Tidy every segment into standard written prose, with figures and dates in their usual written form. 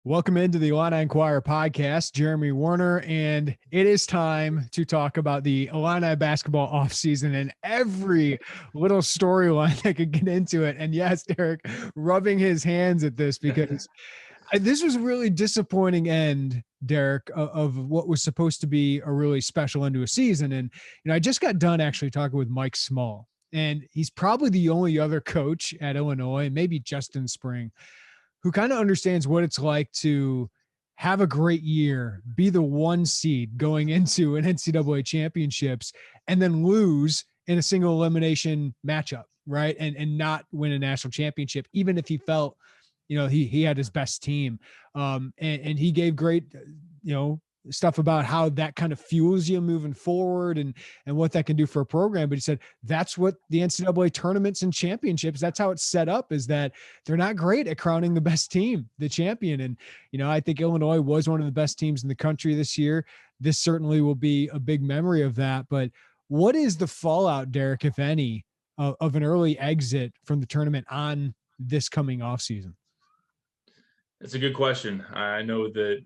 Welcome into the Illini Inquirer Podcast, Jeremy Warner, and it is time to talk about the Illini basketball offseason and every little storyline that could get into it. And yes, Derek rubbing his hands at this because this was a really disappointing end, Derek, of what was supposed to be a really special end to a season. And, I just got done actually talking with Mike Small, and he's probably the only other coach at Illinois, maybe Justin Spring, who kind of understands what it's like to have a great year, be the one seed going into an NCAA championships, and then lose in a single elimination matchup, right? And not win a national championship, even if he felt, he had his best team. And he gave great, stuff about how that kind of fuels you moving forward and what that can do for a program. But he said that's what the NCAA tournaments and championships, that's how it's set up, is that they're not great at crowning the best team the champion. And I think Illinois was one of the best teams in the country this year. This certainly will be a big memory of that. But what is the fallout, Derek, if any, of an early exit from the tournament on this coming off season? It's a good question. I know that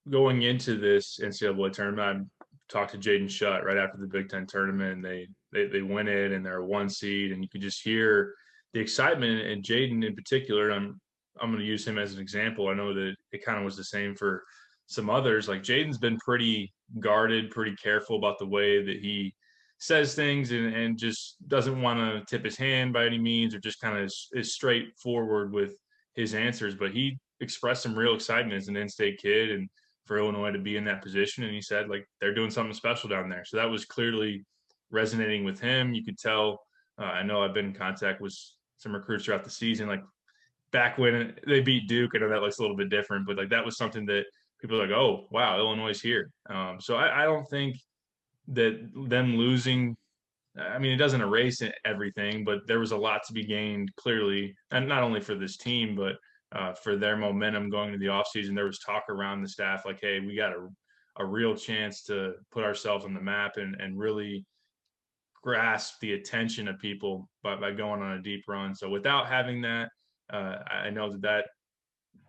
going into this NCAA tournament, I talked to Jaden Shutt right after the Big Ten tournament, and they win it, and they're a one seed, and you could just hear the excitement. And Jaden in particular, I'm going to use him as an example. I know that it kind of was the same for some others. Like Jaden's been pretty guarded, pretty careful about the way that he says things, and just doesn't want to tip his hand by any means, or just kind of is straightforward with his answers. But he expressed some real excitement as an in-state kid, and for Illinois to be in that position. And he said, like, they're doing something special down there. So that was clearly resonating with him. You could tell. I know I've been in contact with some recruits throughout the season, like back when they beat Duke. I know that looks a little bit different, but like that was something that people are like, oh, wow, Illinois is here. So I don't think that them losing, I mean, it doesn't erase everything, but there was a lot to be gained clearly, and not only for this team, but for their momentum going into the offseason. There was talk around the staff like, hey, we got a real chance to put ourselves on the map and really grasp the attention of people by going on a deep run. So without having that, I know that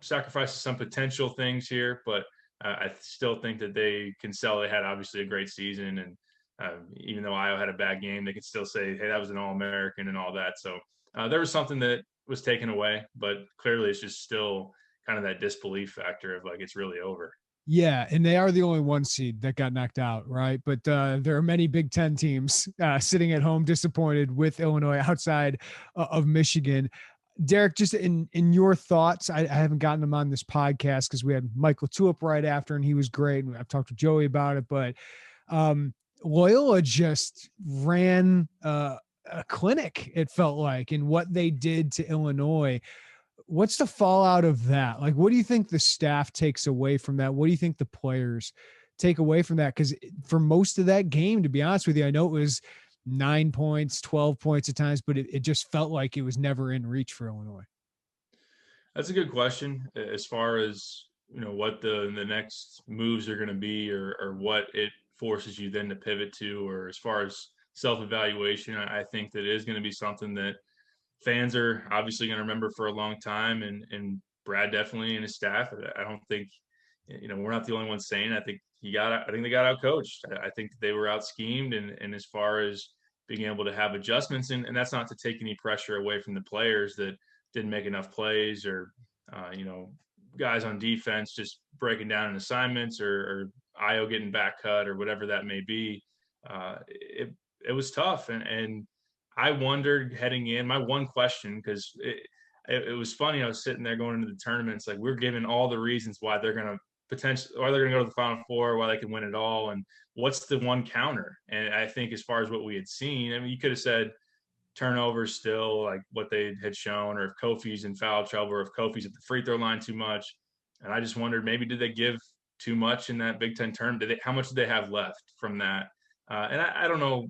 sacrifices some potential things here, but I still think that they can sell. They had obviously a great season, and even though Iowa had a bad game, they could still say, hey, that was an All-American and all that. So there was something that was taken away, but clearly it's just still kind of that disbelief factor of like, it's really over. Yeah, and they are the only one seed that got knocked out, right? But there are many Big Ten teams sitting at home disappointed with Illinois outside of Michigan. Derek, just in your thoughts, I haven't gotten him on this podcast because we had Michael Tulip right after, and he was great. And I've talked to Joey about it, but Loyola just ran a clinic, it felt like, in what they did to Illinois. What's the fallout of that? Like, what do you think the staff takes away from that? What do you think the players take away from that? Because for most of that game, to be honest with you, I know it was 9 points, 12 points at times, but it just felt like it was never in reach for Illinois. That's a good question as far as, what the next moves are going to be, or what it forces you then to pivot to, or as far as self-evaluation. I think that is going to be something that fans are obviously going to remember for a long time, and Brad definitely and his staff. I don't think, we're not the only ones saying. I think they got out coached. I think they were out schemed, and as far as being able to have adjustments, and that's not to take any pressure away from the players that didn't make enough plays, or guys on defense just breaking down in assignments, or Io getting back cut, or whatever that may be. It was tough, and I wondered heading in. My one question, because it was funny, I was sitting there going into the tournament. It's like we're given all the reasons why they're going to go to the Final Four, why they can win it all, and what's the one counter? And I think as far as what we had seen, I mean, you could have said turnovers still, like what they had shown, or if Kofi's in foul trouble, or if Kofi's at the free throw line too much. And I just wondered, maybe did they give too much in that Big Ten tournament? How much did they have left from that? And I don't know.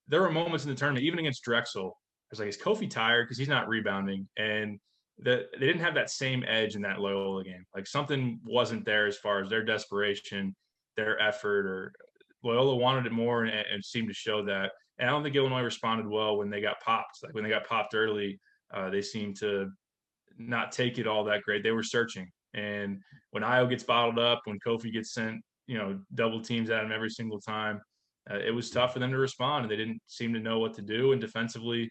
There were moments in the tournament, even against Drexel, I was like, is Kofi tired? Because he's not rebounding. And they didn't have that same edge in that Loyola game. Like something wasn't there as far as their desperation, their effort, or Loyola wanted it more, and seemed to show that. And I don't think Illinois responded well when they got popped. Like when they got popped early, they seemed to not take it all that great. They were searching. And when Io gets bottled up, when Kofi gets sent, double teams at him every single time, it was tough for them to respond. And they didn't seem to know what to do. And defensively,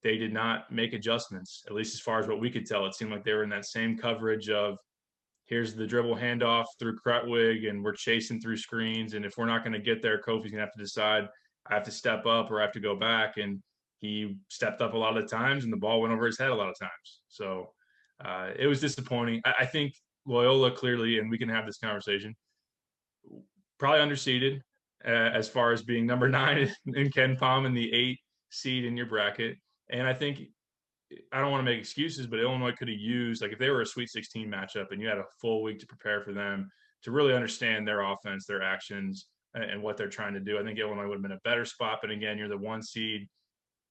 they did not make adjustments, at least as far as what we could tell. It seemed like they were in that same coverage of, here's the dribble handoff through Krutwig, and we're chasing through screens. And if we're not going to get there, Kofi's going to have to decide, I have to step up or I have to go back. And he stepped up a lot of times, and the ball went over his head a lot of times. So it was disappointing. I think Loyola clearly, and we can have this conversation, probably underseeded as far as being number 9 in Ken Pom and the 8 seed in your bracket. And I think, I don't want to make excuses, but Illinois could have used, like if they were a Sweet 16 matchup and you had a full week to prepare for them, to really understand their offense, their actions, and what they're trying to do. I think Illinois would have been a better spot. But again, you're the 1 seed.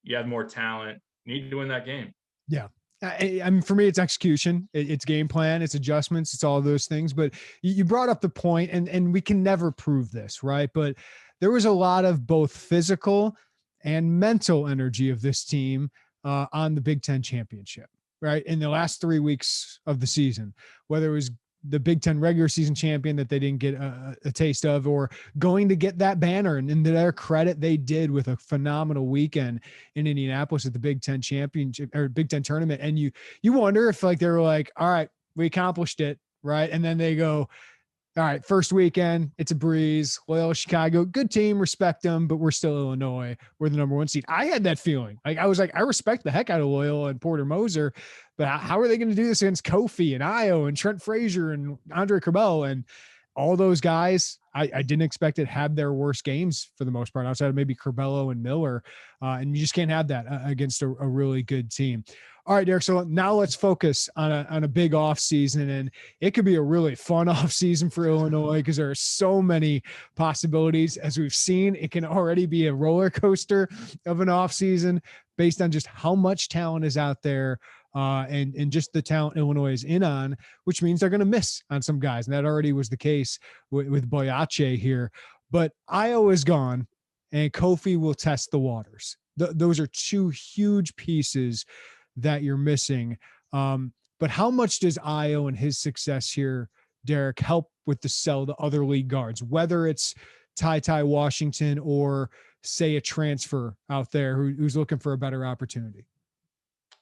You have more talent. You need to win that game. Yeah. I mean, for me, it's execution, it's game plan, it's adjustments, it's all those things. But you brought up the point, and we can never prove this, right? But there was a lot of both physical and mental energy of this team on the Big Ten championship, right? In the last 3 weeks of the season, whether it was the Big Ten regular season champion that they didn't get a taste of, or going to get that banner. And to their credit, they did with a phenomenal weekend in Indianapolis at the Big Ten championship or Big Ten tournament. And you wonder if like, they were like, all right, we accomplished it. Right. And then they go, all right, first weekend, it's a breeze. Loyola Chicago, good team, respect them, but we're still Illinois. We're the number 1 seed. I had that feeling. Like I was like, I respect the heck out of Loyola and Porter Moser, but how are they going to do this against Kofi and Io and Trent Frazier and Andre Curbelo and all those guys? I didn't expect it had their worst games for the most part, outside of maybe Curbelo and Miller. And you just can't have that against a really good team. All right, Derek. So now let's focus on a big off season, and it could be a really fun off season for Illinois because there are so many possibilities. As we've seen, it can already be a roller coaster of an off season based on just how much talent is out there and just the talent Illinois is in on, which means they're going to miss on some guys. And that already was the case with Boyache here. But Io is gone, and Kofi will test the waters. Those are 2 huge pieces that you're missing. But how much does Io and his success here, Derek, help with the sell to other league guards, whether it's Ty Washington or say a transfer out there who's looking for a better opportunity?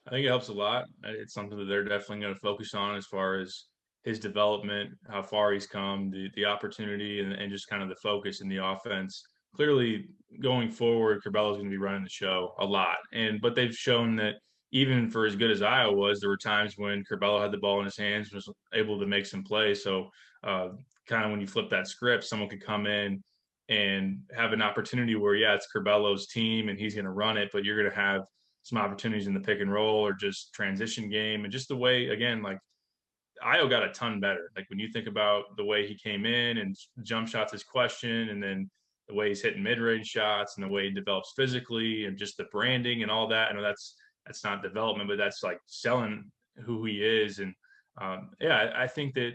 I think it helps a lot. It's something that they're definitely going to focus on as far as his development, how far he's come, the opportunity, and just kind of the focus in the offense. Clearly, going forward, Curbelo's going to be running the show a lot. But they've shown that even for as good as Iowa was, there were times when Curbelo had the ball in his hands and was able to make some plays. So kind of when you flip that script, someone could come in and have an opportunity where, yeah, it's Curbelo's team and he's going to run it, but you're going to have some opportunities in the pick and roll or just transition game. And just the way, again, like Io got a ton better. Like when you think about the way he came in and jump shots is question, and then the way he's hitting mid-range shots and the way he develops physically and just the branding and all that. I know that's not development, but that's like selling who he is. And I think that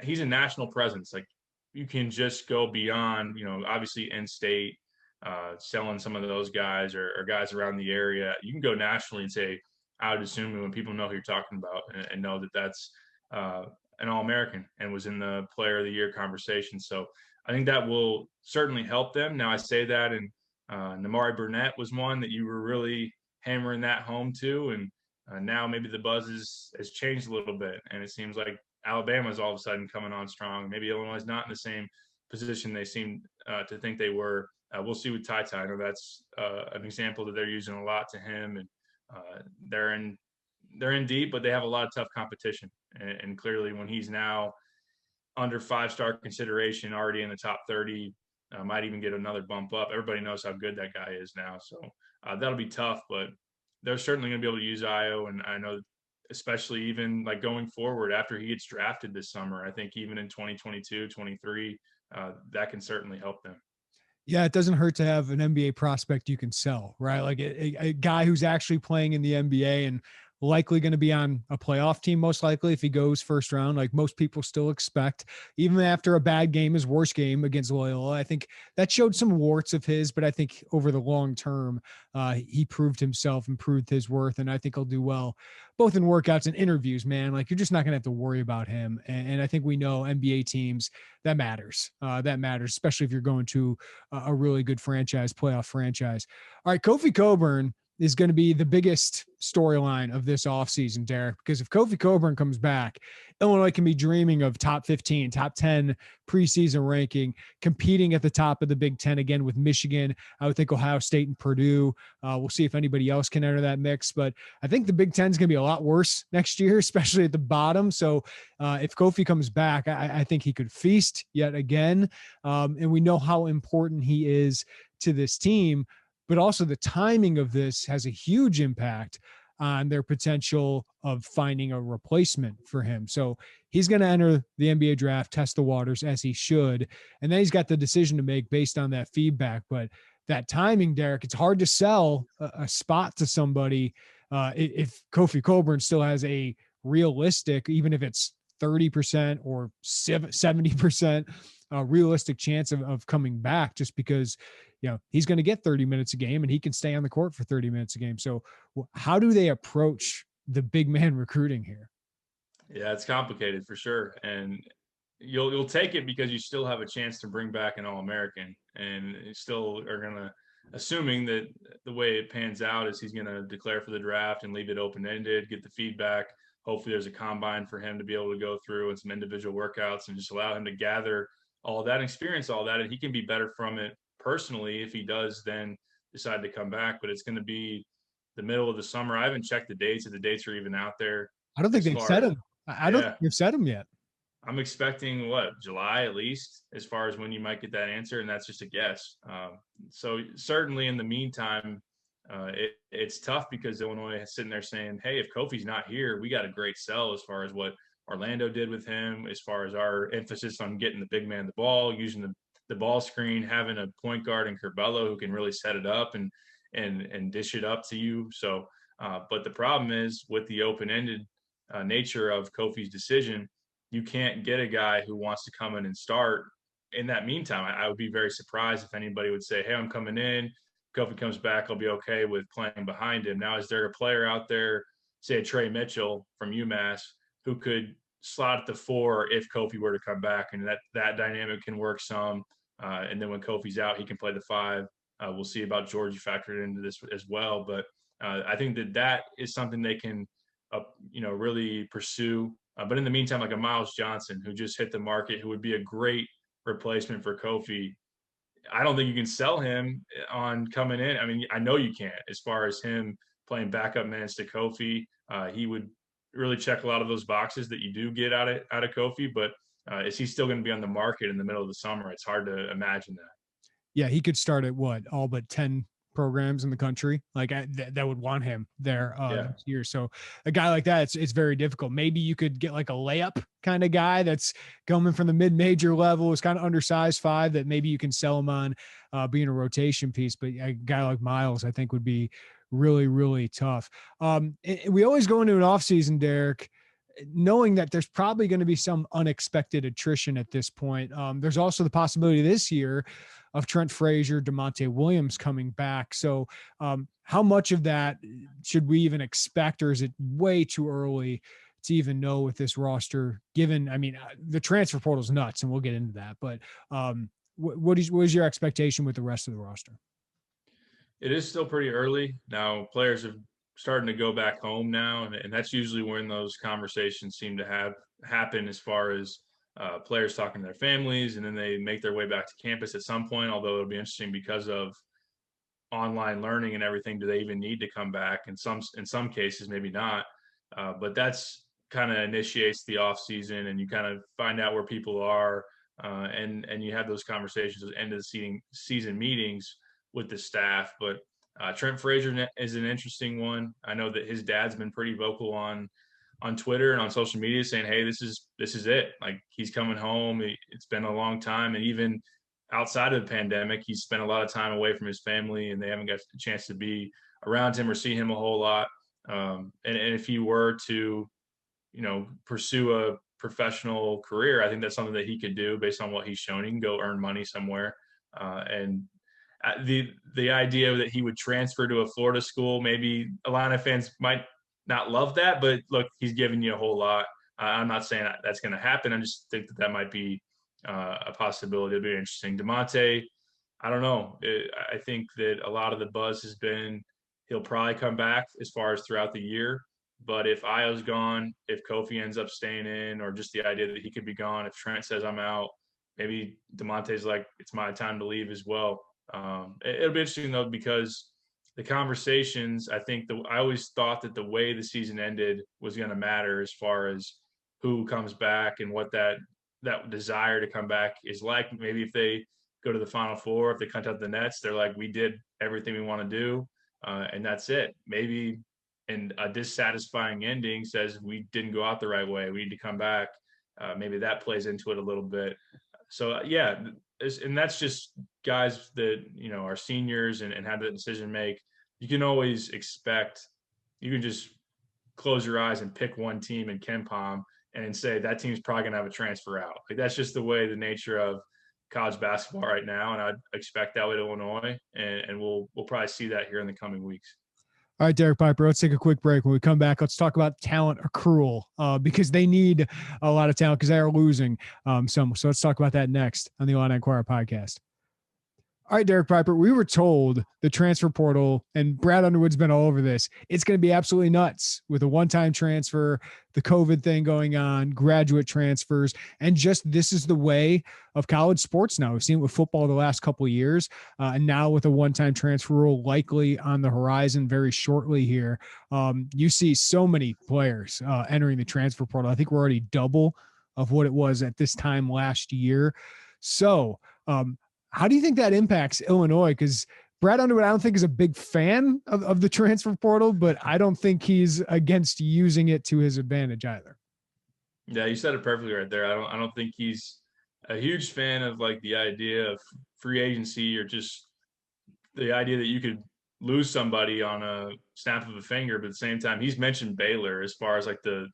he's a national presence. Like you can just go beyond, obviously in-state, selling some of those guys or guys around the area. You can go nationally and say, I would assume when people know who you're talking about and know that that's an All-American and was in the Player of the Year conversation. So I think that will certainly help them. Now I say that, and Namari Burnett was one that you were really hammering that home too. And now maybe the buzz has changed a little bit. And it seems like Alabama's all of a sudden coming on strong. Maybe Illinois is not in the same position they seem to think they were. We'll see with Ty. I know that's an example that they're using a lot to him. And they're in deep, but they have a lot of tough competition. And clearly when he's now under 5-star consideration, already in the top 30, might even get another bump up. Everybody knows how good that guy is now. So that'll be tough, but they're certainly going to be able to use Io. And I know, especially even like going forward after he gets drafted this summer, I think even in 2022, 23, that can certainly help them. Yeah, it doesn't hurt to have an NBA prospect you can sell, right? Like a guy who's actually playing in the NBA and likely going to be on a playoff team, most likely, if he goes first round, like most people still expect, even after a bad game, his worst game against Loyola. I think that showed some warts of his, but I think over the long term, he proved himself and proved his worth. And I think he'll do well, both in workouts and interviews, man. Like, you're just not going to have to worry about him. And I think we know NBA teams, that matters. That matters, especially if you're going to a really good franchise, playoff franchise. All right, Kofi Cockburn is going to be the biggest storyline of this offseason, Derek, because if Kofi Cockburn comes back, Illinois can be dreaming of top 15, top 10 preseason ranking, competing at the top of the Big Ten again with Michigan. I would think Ohio State and Purdue. We'll see if anybody else can enter that mix, but I think the Big Ten is going to be a lot worse next year, especially at the bottom. So if Kofi comes back, I think he could feast yet again. And we know how important he is to this team, but also the timing of this has a huge impact on their potential of finding a replacement for him. So he's going to enter the NBA draft, test the waters as he should. And then he's got the decision to make based on that feedback. But that timing, Derek, it's hard to sell a spot to somebody if Kofi Cockburn still has a realistic, even if it's 30% or 70% realistic chance of coming back, just because, he's going to get 30 minutes a game and he can stay on the court for 30 minutes a game. So how do they approach the big man recruiting here? Yeah, it's complicated for sure. And you'll take it because you still have a chance to bring back an All-American, and you still are going to, assuming that the way it pans out is he's going to declare for the draft and leave it open-ended, get the feedback. Hopefully there's a combine for him to be able to go through and some individual workouts and just allow him to gather all that experience, all that, and he can be better from it personally if he does then decide to come back. But it's going to be the middle of the summer. I haven't checked the dates, if the dates are even out there. I don't think they've said them. I don't think they've said them yet. I'm expecting July at least, as far as when you might get that answer, and that's just a guess. So certainly in the meantime, it's tough because Illinois is sitting there saying, hey, if Kofi's not here, we got a great sell as far as what Orlando did with him, as far as our emphasis on getting the big man the ball, using the ball screen, having a point guard in Curbelo who can really set it up and dish it up to you. So, but the problem is with the open-ended nature of Kofi's decision, you can't get a guy who wants to come in and start. In that meantime, I would be very surprised if anybody would say, hey, I'm coming in. Kofi comes back, I'll be okay with playing behind him. Now, is there a player out there, say a Trey Mitchell from UMass, who could slot at the 4 if Kofi were to come back? And that dynamic can work some. And then when Kofi's out, he can play the 5. We'll see about Georgie factored into this as well. But I think that is something they can, really pursue. But in the meantime, like a Miles Johnson, who just hit the market, who would be a great replacement for Kofi, I don't think you can sell him on coming in. I mean, I know you can't, as far as him playing backup minutes to Kofi. He would really check a lot of those boxes that you do get out of Kofi, but is he still going to be on the market in the middle of the summer? It's hard to imagine that. Yeah, he could start at all but 10 programs in the country that would want him there this year. So a guy like that, it's very difficult. Maybe you could get like a layup kind of guy that's coming from the mid-major level, is kind of undersized 5, that maybe you can sell him on being a rotation piece. But a guy like Miles, I think, would be really, really tough. We always go into an offseason, Derek, knowing that there's probably going to be some unexpected attrition at this point. There's also the possibility this year of Trent Frazier, DeMonte Williams coming back. So how much of that should we even expect, or is it way too early to even know with this roster, given, the transfer portal is nuts and we'll get into that, but what is your expectation with the rest of the roster? It is still pretty early. Now players are starting to go back home now, and that's usually when those conversations seem to happen, as far as players talking to their families, and then they make their way back to campus at some point. Although it'll be interesting because of online learning and everything. Do they even need to come back? In some cases, maybe not. But that's kind of initiates the off season, and you kind of find out where people are, and you have those conversations at the end of the season meetings with the staff. But Trent Frazier is an interesting one. I know that his dad's been pretty vocal on Twitter and on social media saying, hey, this is it. Like, he's coming home. It's been a long time. And even outside of the pandemic, he's spent a lot of time away from his family, and they haven't got a chance to be around him or see him a whole lot. And if he were to, pursue a professional career, I think that's something that he could do based on what he's shown. He can go earn money somewhere. And the idea that he would transfer to a Florida school, maybe Illini fans might not love that, but look, he's giving you a whole lot. I'm not saying that's going to happen. I just think that might be a possibility. It'd be interesting. DeMonte, I don't know. I think that a lot of the buzz has been he'll probably come back as far as throughout the year. But if Io's gone, if Kofi ends up staying in, or just the idea that he could be gone, if Trent says I'm out, maybe DeMonte's like, it's my time to leave as well. It'll be interesting though, because the conversations, I always thought that the way the season ended was going to matter as far as who comes back and what that desire to come back is like. Maybe if they go to the Final Four, if they cut out the Nets, they're like, we did everything we want to do, and that's it. Maybe and a dissatisfying ending says we didn't go out the right way, we need to come back. Maybe that plays into it a little bit. So yeah, and that's just guys that are seniors and have the decision make. You can always expect, you can just close your eyes and pick one team in KenPom and say that team's probably gonna have a transfer out. Like, that's just the way, the nature of college basketball right now, and I'd expect that with Illinois, and we'll probably see that here in the coming weeks. All right, Derek Piper, let's take a quick break. When we come back, let's talk about talent accrual because they need a lot of talent because they are losing some. So let's talk about that next on the Illini Inquirer Podcast. All right, Derek Piper, we were told the transfer portal, and Brad Underwood's been all over this, it's going to be absolutely nuts with a one-time transfer, the COVID thing going on, graduate transfers, and just this is the way of college sports now. We've seen it with football the last couple of years, and now with a one-time transfer rule likely on the horizon very shortly here. You see so many players entering the transfer portal. I think we're already double of what it was at this time last year. So, how do you think that impacts Illinois? Because Brad Underwood, I don't think is a big fan of the transfer portal, but I don't think he's against using it to his advantage either. Yeah, you said it perfectly right there. I don't think he's a huge fan of like the idea of free agency, or just the idea that you could lose somebody on a snap of a finger. But at the same time, he's mentioned Baylor as far as like the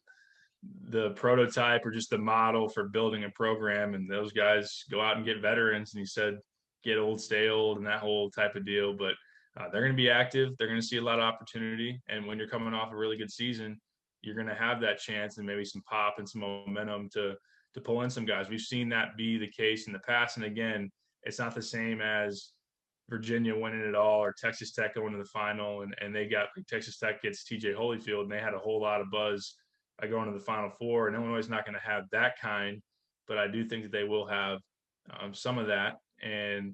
prototype or just the model for building a program, and those guys go out and get veterans, and he said get old, stay old, and that whole type of deal. But they're going to be active. They're going to see a lot of opportunity. And when you're coming off a really good season, you're going to have that chance and maybe some pop and some momentum to pull in some guys. We've seen that be the case in the past. And again, it's not the same as Virginia winning it all or Texas Tech going to the final. And they got, like, Texas Tech gets TJ Holyfield, and they had a whole lot of buzz going to the Final Four. And Illinois is not going to have that kind, but I do think that they will have some of that. And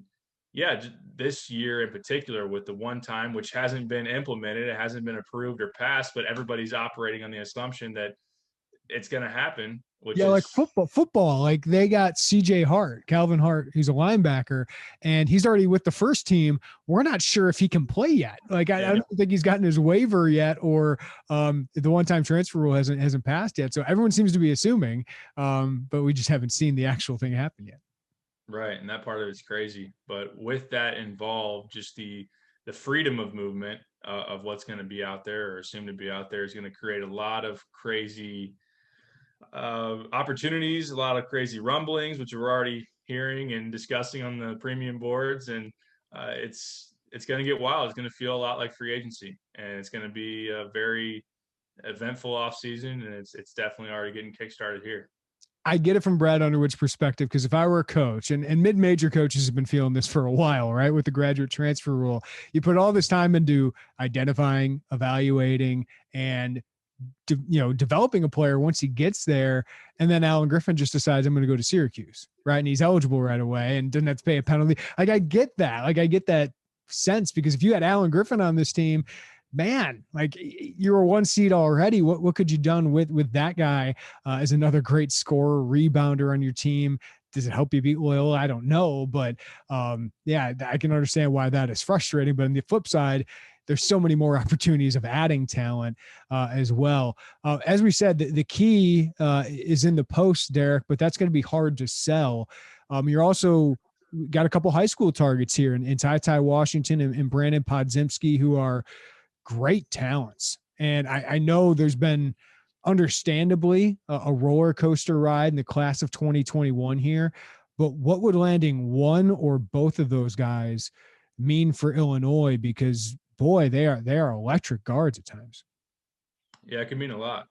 yeah, this year in particular with the one time, which hasn't been implemented, it hasn't been approved or passed, but everybody's operating on the assumption that it's going to happen. Like football, like they got CJ Hart, Calvin Hart, who's a linebacker, and he's already with the first team. We're not sure if he can play yet. Like, I don't think he's gotten his waiver yet, or the one-time transfer rule hasn't passed yet. So everyone seems to be assuming, but we just haven't seen the actual thing happen yet. Right. And that part of it's crazy. But with that involved, just the freedom of movement of what's going to be out there or assumed to be out there is going to create a lot of crazy opportunities, a lot of crazy rumblings, which we're already hearing and discussing on the premium boards. And it's going to get wild. It's going to feel a lot like free agency, and it's going to be a very eventful offseason. And it's definitely already getting kickstarted here. I get it from Brad Underwood's perspective, because if I were a coach, and mid-major coaches have been feeling this for a while, right, with the graduate transfer rule, you put all this time into identifying, evaluating, and developing a player once he gets there, and then Alan Griffin just decides I'm going to go to Syracuse, right, and he's eligible right away and doesn't have to pay a penalty. Like, I get that. Like, I get that sense, because if you had Alan Griffin on this team, man, like, you're a one seed already. What could you done with that guy as another great scorer, rebounder on your team? Does it help you beat Loyola? I don't know, but yeah, I can understand why that is frustrating. But on the flip side, there's so many more opportunities of adding talent as well. As we said, the key is in the post, Derek, but that's going to be hard to sell. You're also got a couple high school targets here in Ty Washington and Brandon Podziemski, who are great talents And I know there's been understandably a roller coaster ride in the class of 2021 here, but what would landing one or both of those guys mean for Illinois? Because boy, they are electric guards at times. Yeah, it can mean a lot,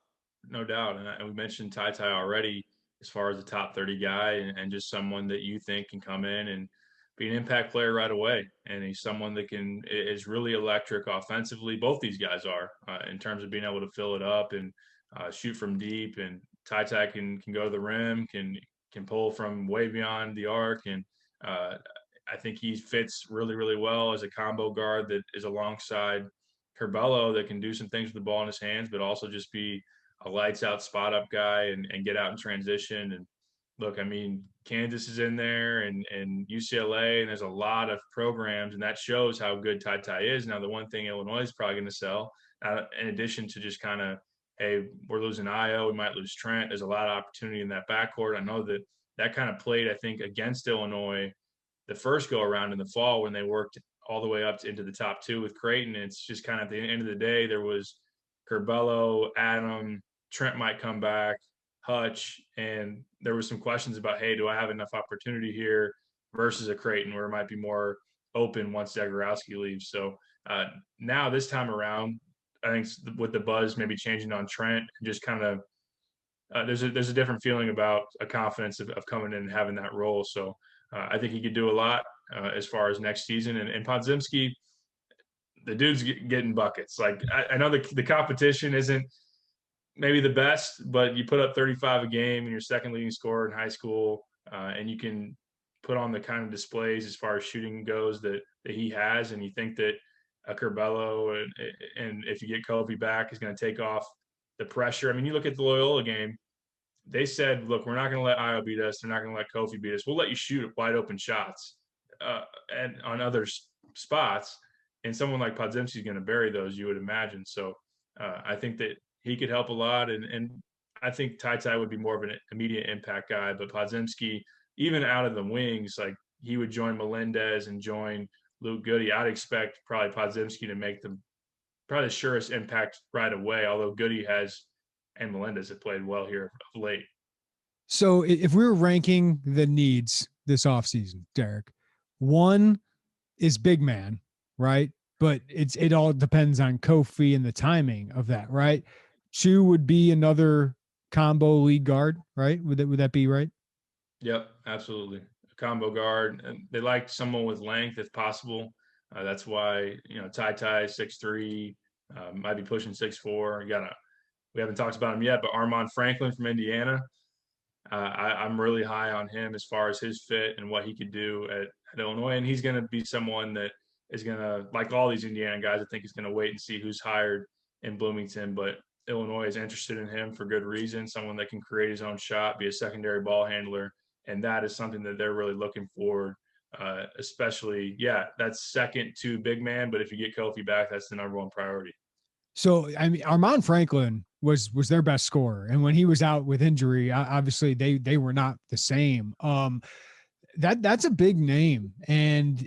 no doubt. And we mentioned Ty already as far as the top 30 guy and just someone that you think can come in and be an impact player right away. And he's someone that is really electric offensively. Both these guys are in terms of being able to fill it up and shoot from deep. And Ty can go to the rim, can pull from way beyond the arc. And I think he fits really, really well as a combo guard that is alongside Curbelo that can do some things with the ball in his hands, but also just be a lights out spot up guy and get out in transition. And look, I mean, Kansas is in there and UCLA, and there's a lot of programs, and that shows how good Ty is. Now, the one thing Illinois is probably going to sell, in addition to just kind of, hey, we're losing Io, we might lose Trent. There's a lot of opportunity in that backcourt. I know that kind of played, I think, against Illinois the first go around in the fall when they worked all the way up into the top two with Creighton. It's just kind of at the end of the day, there was Curbelo, Adam, Trent might come back, Hutch, and there was some questions about, hey, do I have enough opportunity here versus a Creighton where it might be more open once Zagorowski leaves. So now this time around, I think with the buzz maybe changing on Trent, just kind of there's a different feeling about a confidence of coming in and having that role. So I think he could do a lot as far as next season. And Podziemski, the dude's getting buckets. Like I know the competition isn't maybe the best, but you put up 35 a game and you're second leading scorer in high school, and you can put on the kind of displays as far as shooting goes that he has, and you think that a Curbelo and if you get Kofi back is going to take off the pressure. I mean, you look at the Loyola game, they said, look, we're not going to let Io beat us. They're not going to let Kofi beat us. We'll let you shoot wide open shots and on other spots. And someone like Podziemski is going to bury those, you would imagine. So I think that he could help a lot. And I think Ty would be more of an immediate impact guy. But Podziemski, even out of the wings, like he would join Melendez and join Luke Goody. I'd expect probably Podziemski to make them probably the surest impact right away, although Goody and Melendez have played well here of late. So if we were ranking the needs this offseason, Derek, one is big man, right? But it all depends on Kofi and the timing of that, right? Two would be another combo lead guard, right? Would that be right? Yep, absolutely. A combo guard. And they like someone with length if possible. That's why, Ty 6'3", might be pushing 6'4". We haven't talked about him yet, but Armand Franklin from Indiana. I'm really high on him as far as his fit and what he could do at Illinois. And he's going to be someone that is going to, like all these Indiana guys, I think he's going to wait and see who's hired in Bloomington. But Illinois is interested in him for good reason, someone that can create his own shot, be a secondary ball handler. And that is something that they're really looking for, especially, that's second to big man. But if you get Kofi back, that's the number one priority. So, I mean, Armand Franklin was their best scorer. And when he was out with injury, obviously they were not the same. That's a big name. And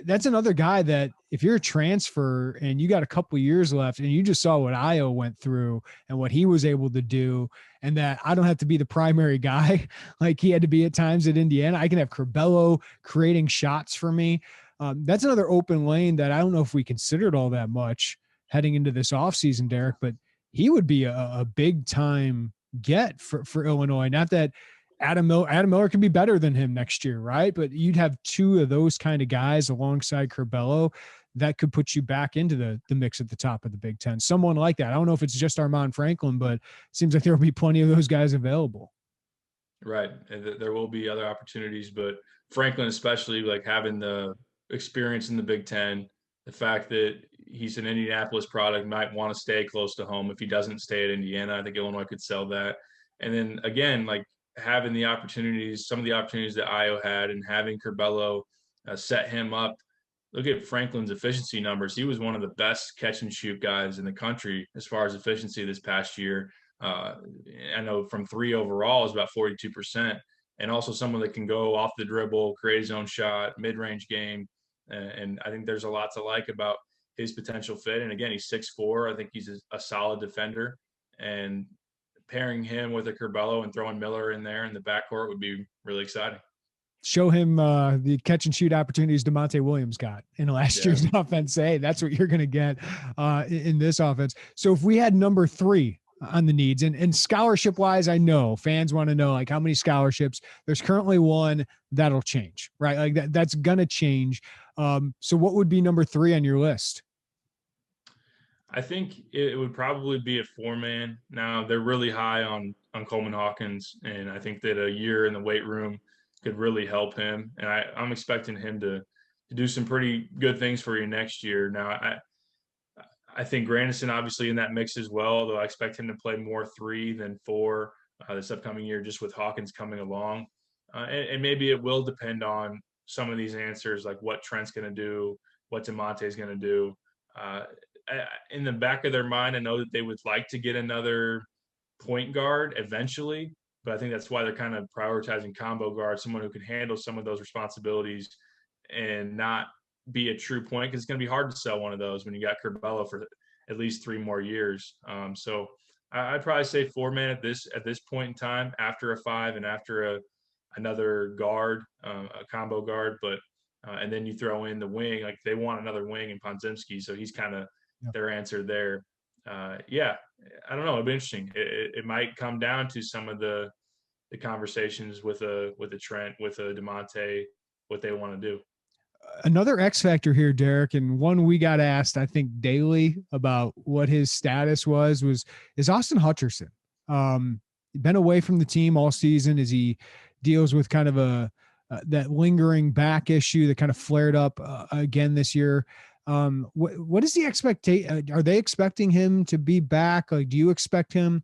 that's another guy that if you're a transfer and you got a couple years left and you just saw what Io went through and what he was able to do, and that I don't have to be the primary guy like he had to be at times at Indiana. I can have Curbelo creating shots for me. That's another open lane that I don't know if we considered all that much heading into this offseason, Derek, but he would be a big time get for Illinois. Not that Adam Miller can be better than him next year, right? But you'd have two of those kind of guys alongside Curbelo that could put you back into the mix at the top of the Big Ten. Someone like that. I don't know if it's just Armand Franklin, but it seems like there will be plenty of those guys available. Right. And there will be other opportunities, but Franklin, especially like having the experience in the Big Ten, the fact that he's an Indianapolis product, might want to stay close to home. If he doesn't stay at Indiana, I think Illinois could sell that. And then again, like having the opportunities, some of the opportunities that Io had, and having Curbelo set him up. Look at Franklin's efficiency numbers. He was one of the best catch and shoot guys in the country as far as efficiency this past year. I know from three overall is about 42%, and also someone that can go off the dribble, create his own shot, mid-range game. And I think there's a lot to like about his potential fit. And again, he's 6'4". I think he's a solid defender, and pairing him with a Curbelo and throwing Miller in there in the backcourt would be really exciting. Show him the catch and shoot opportunities DeMonte Williams got in last year's offense. Hey, that's what you're going to get in this offense. So if we had number 3 on the needs and scholarship wise, I know fans want to know like how many scholarships. There's currently 1 that'll change, right? Like that's going to change. So what would be number 3 on your list? I think it would probably be a 4-man. Now they're really high on Coleman Hawkins, and I think that a year in the weight room could really help him. And I'm expecting him to do some pretty good things for you next year. Now I think Grandison obviously in that mix as well, although I expect him to play more 3 than 4 this upcoming year, just with Hawkins coming along. And maybe it will depend on some of these answers, like what Trent's going to do, what DeMonte's going to do. In the back of their mind, I know that they would like to get another point guard eventually, but I think that's why they're kind of prioritizing combo guard, someone who can handle some of those responsibilities and not be a true point, because it's going to be hard to sell one of those when you got Curbelo for at least 3 more years. So I'd probably say 4-man at this point in time, after a 5 and after another guard, a combo guard, but and then you throw in the wing, like they want another wing in Podziemski, so he's kind of their answer there. Yeah, I don't know. It'd be interesting. It might come down to some of the conversations with a Trent, with a DeMonte, what they want to do. Another X factor here, Derek, and one we got asked, I think, daily about what his status is Austin Hutcherson. Been away from the team all season as he deals with kind of that lingering back issue that kind of flared up again this year. What is the expectation? Are they expecting him to be back? Like, do you expect him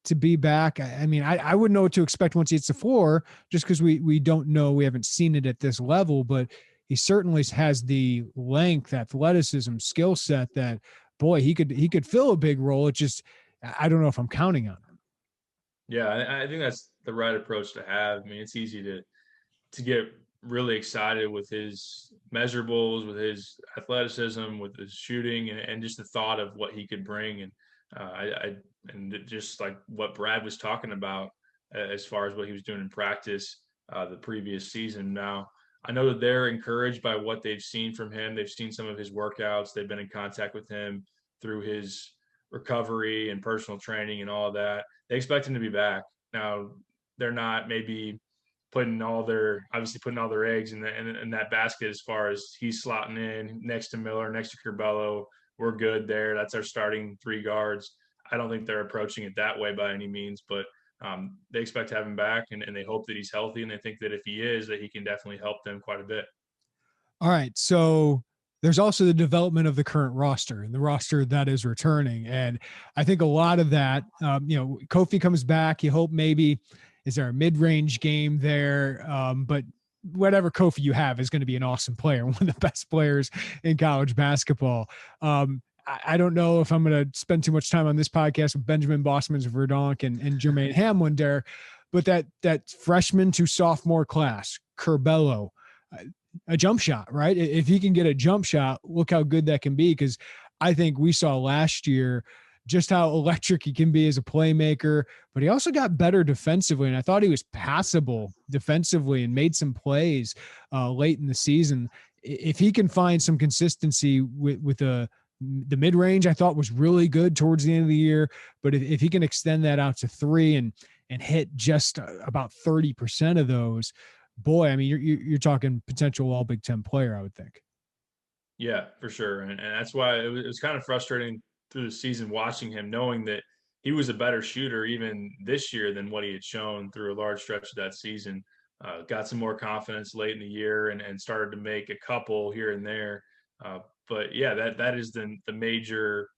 to be back? I mean, I wouldn't know what to expect once he hits the floor, just because we don't know. We haven't seen it at this level, but he certainly has the length, athleticism, skill set that, boy, he could fill a big role. It's just, I don't know if I'm counting on him. Yeah, I think that's the right approach to have. I mean, it's easy to get really excited with his measurables, with his athleticism, with his shooting, and just the thought of what he could bring. And and just like what Brad was talking about as far as what he was doing in practice the previous season. Now, I know that they're encouraged by what they've seen from him. They've seen some of his workouts. They've been in contact with him through his recovery and personal training and all of that. They expect him to be back. Now, they're not maybe putting all their eggs in that basket as far as he's slotting in next to Miller, next to Curbelo. We're good there. That's our starting 3 guards. I don't think they're approaching it that way by any means, but they expect to have him back, and they hope that he's healthy, and they think that if he is, that he can definitely help them quite a bit. All right. So there's also the development of the current roster and the roster that is returning. And I think a lot of that, Kofi comes back. You hope maybe, is there a mid-range game there? But whatever Kofi you have is going to be an awesome player, one of the best players in college basketball. I don't know if I'm going to spend too much time on this podcast with Benjamin Bosman's Verdonk and Jermaine Hamlin there, but that freshman to sophomore class, Curbelo, a jump shot, right? If he can get a jump shot, look how good that can be. Because I think we saw last year just how electric he can be as a playmaker, but he also got better defensively. And I thought he was passable defensively and made some plays late in the season. If he can find some consistency with the mid-range, I thought was really good towards the end of the year. But if he can extend that out to 3 and hit just about 30% of those, boy, I mean, you're talking potential all Big Ten player, I would think. Yeah, for sure. And that's why it was kind of frustrating through the season watching him, knowing that he was a better shooter even this year than what he had shown through a large stretch of that season. Got some more confidence late in the year and started to make a couple here and there. But yeah, that is the major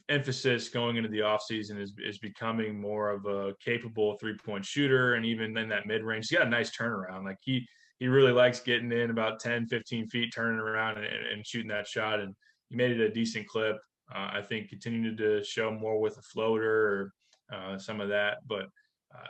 emphasis going into the offseason is becoming more of a capable 3-point shooter. And even in that mid-range, he's got a nice turnaround. Like he really likes getting in about 10, 15 feet, turning around and shooting that shot. And he made it a decent clip. I think continuing to show more with a floater or some of that. But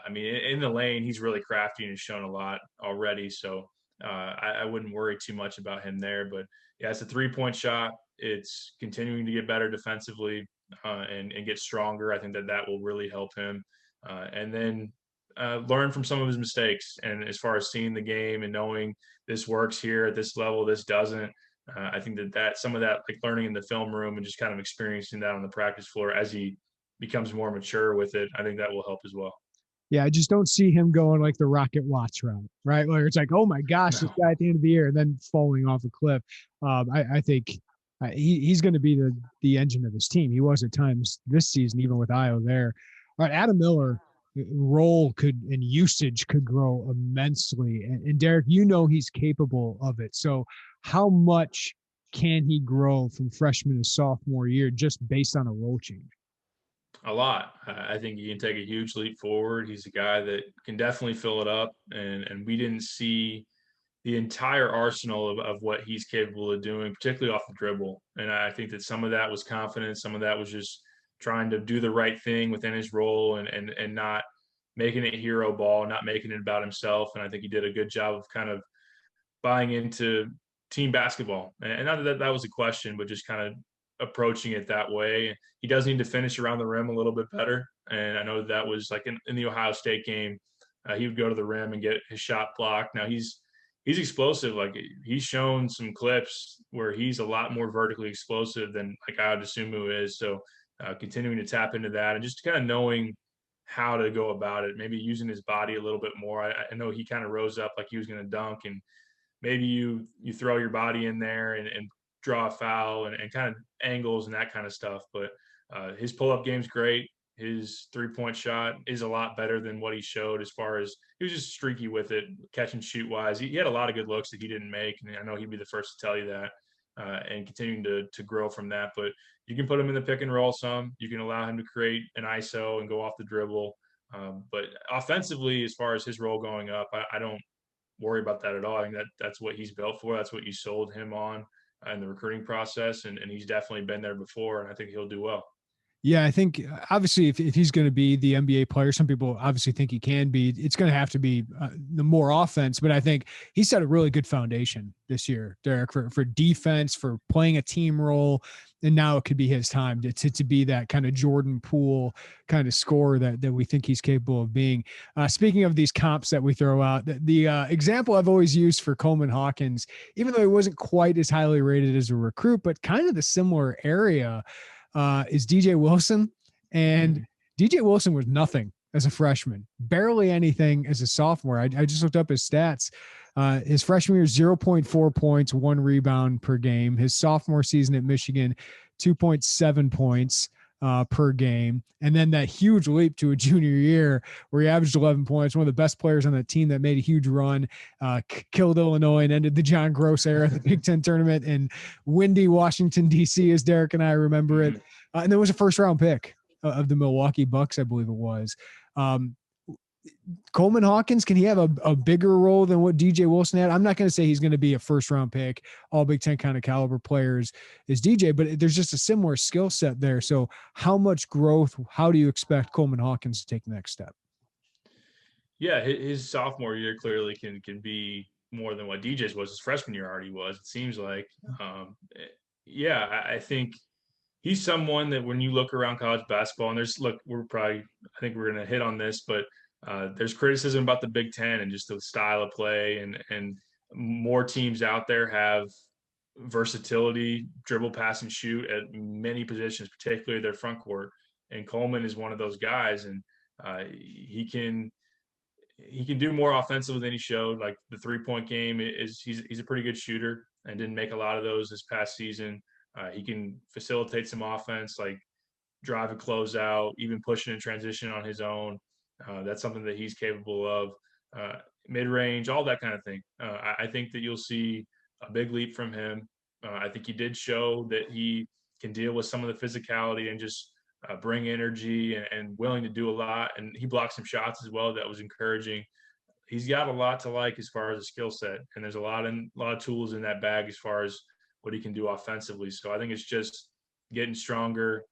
I mean, in the lane, he's really crafty and has shown a lot already. So I wouldn't worry too much about him there. But yeah, it's a 3-point shot. it's continuing to get better defensively and get stronger. I think that will really help him. And then learn from some of his mistakes. And as far as seeing the game and knowing this works here at this level, this doesn't. I think that some of that, like learning in the film room and just kind of experiencing that on the practice floor as he becomes more mature with it, I think that will help as well. Yeah, I just don't see him going like the Rocket Watts route, right? Where it's like, oh my gosh, this guy at the end of the year, and then falling off a cliff. I think he's going to be the engine of this team. He was at times this season, even with Io there. All right, Adam Miller role and usage could grow immensely. And Derek, he's capable of it. So how much can he grow from freshman to sophomore year just based on a role change? A lot. I think he can take a huge leap forward. He's a guy that can definitely fill it up, and we didn't see the entire arsenal of what he's capable of doing, particularly off the dribble. And I think that some of that was confidence, some of that was just trying to do the right thing within his role and not making it hero ball, not making it about himself. And I think he did a good job of kind of buying into team basketball. And not that that was a question, but just kind of approaching it that way. He does need to finish around the rim a little bit better. And I know that was like in the Ohio State game, he would go to the rim and get his shot blocked. Now he's explosive. Like he's shown some clips where he's a lot more vertically explosive than like Adesumu is. So continuing to tap into that and just kind of knowing how to go about it, maybe using his body a little bit more. I know he kind of rose up like he was going to dunk, and maybe you throw your body in there and draw a foul and kind of angles and that kind of stuff. But his pull-up game's great. His three-point shot is a lot better than what he showed as far as he was just streaky with it, catch and shoot wise. He had a lot of good looks that he didn't make, and I know he'd be the first to tell you that, and continuing to grow from that. But you can put him in the pick and roll some. You can allow him to create an ISO and go off the dribble. But offensively, as far as his role going up, I don't worry about that at all. I think that's what he's built for. That's what you sold him on in the recruiting process, and he's definitely been there before, and I think he'll do well. Yeah, I think obviously if he's going to be the NBA player, some people obviously think he can be, it's going to have to be the more offense. But I think he set a really good foundation this year, Derek, for defense, for playing a team role. And now it could be his time to be that kind of Jordan Poole kind of scorer that we think he's capable of being. Speaking of these comps that we throw out, the example I've always used for Coleman Hawkins, even though he wasn't quite as highly rated as a recruit, but kind of the similar area, is DJ Wilson. And DJ Wilson was nothing as a freshman, barely anything as a sophomore. I just looked up his stats. His freshman year, 0.4 points, 1 rebound per game. His sophomore season at Michigan, 2.7 points per game. And then that huge leap to a junior year where he averaged 11 points, one of the best players on the team that made a huge run, killed Illinois and ended the John Gross era of the Big Ten tournament in windy Washington, D.C., as Derek and I remember it. And there was a first-round pick of the Milwaukee Bucks, I believe it was. Coleman Hawkins, can he have a bigger role than what DJ Wilson had? I'm not going to say he's going to be a first-round pick, all Big Ten kind of caliber players is DJ, but there's just a similar skill set there. So how much growth, how do you expect Coleman Hawkins to take the next step? Yeah, his sophomore year clearly can be more than what DJ's was. His freshman year already was, it seems like. I think he's someone that when you look around college basketball, and I think we're going to hit on this, but there's criticism about the Big Ten and just the style of play, and more teams out there have versatility, dribble, pass, and shoot at many positions, particularly their front court. And Coleman is one of those guys, and he can do more offensively than he showed. Like the 3-point game he's a pretty good shooter and didn't make a lot of those this past season. He can facilitate some offense, like drive a closeout, even pushing in transition on his own. That's something that he's capable of. Mid-range, all that kind of thing. I think that you'll see a big leap from him. I think he did show that he can deal with some of the physicality and just bring energy and willing to do a lot. And he blocked some shots as well. That was encouraging. He's got a lot to like as far as a skill set, and there's a lot of tools in that bag as far as what he can do offensively. So I think it's just getting stronger,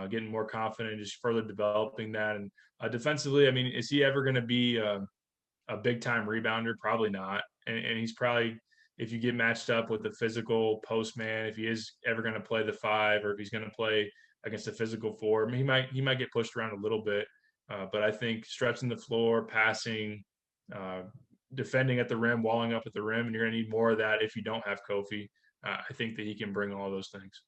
getting more confident, just further developing that. And defensively, I mean, is he ever going to be a big time rebounder? Probably not. And he's probably, if you get matched up with the physical post man, if he is ever going to play the 5 or if he's going to play against the physical 4, I mean, he might get pushed around a little bit. But I think stretching the floor, passing, defending at the rim, walling up at the rim, and you're going to need more of that if you don't have Kofi. I think that he can bring all those things.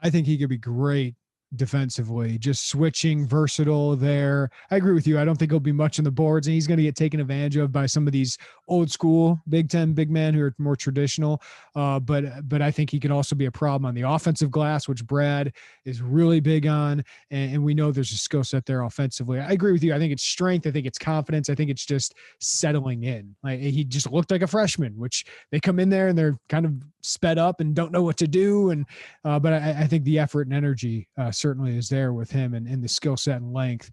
I think he could be great defensively, just switching, versatile there. I agree with you. I don't think he'll be much on the boards, and he's going to get taken advantage of by some of these old school Big Ten big men who are more traditional. But I think he can also be a problem on the offensive glass, which Brad is really big on. And we know there's a skill set there offensively. I agree with you. I think it's strength. I think it's confidence. I think it's just settling in. Like, he just looked like a freshman, which they come in there and they're kind of sped up and don't know what to do. And, but I think the effort and energy, certainly is there with him, and the skill set and length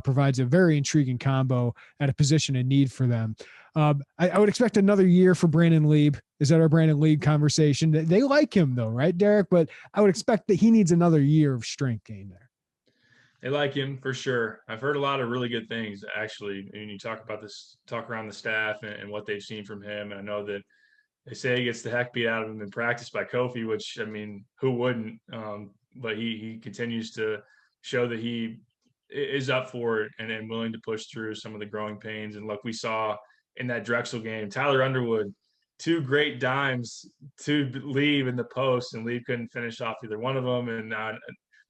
provides a very intriguing combo at a position in need for them. I would expect another year for Brandon Lieb. Is that our Brandon Lieb conversation? They like him though, right, Derek? But I would expect that he needs another year of strength gain there. They like him for sure. I've heard a lot of really good things, actually. When you talk around the staff and what they've seen from him. And I know that they say he gets the heck beat out of him in practice by Kofi, which, I mean, who wouldn't? But he continues to show that he is up for it and willing to push through some of the growing pains. And look, we saw in that Drexel game, Tyler Underwood, 2 great dimes to Lieb in the post, and Lieb couldn't finish off either one of them. And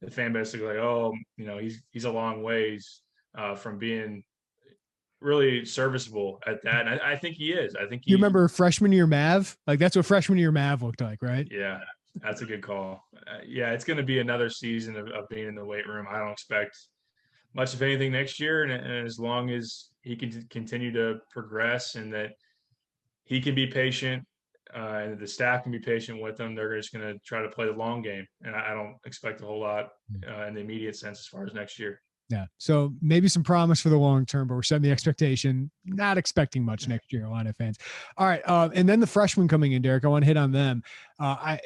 the fan base is like, oh, you know, he's a long ways from being really serviceable at that. And I think he is. I think you remember freshman year Mav? Like, that's what freshman year Mav looked like, right? Yeah. That's a good call. Yeah, it's going to be another season of being in the weight room. I don't expect much of anything next year. And as long as he can continue to progress and that he can be patient and the staff can be patient with him, they're just going to try to play the long game. And I don't expect a whole lot in the immediate sense as far as next year. Yeah. So maybe some promise for the long term, but we're setting the expectation, not expecting much next year, Illini fans. All right. And then the freshmen coming in, Derek, I want to hit on them.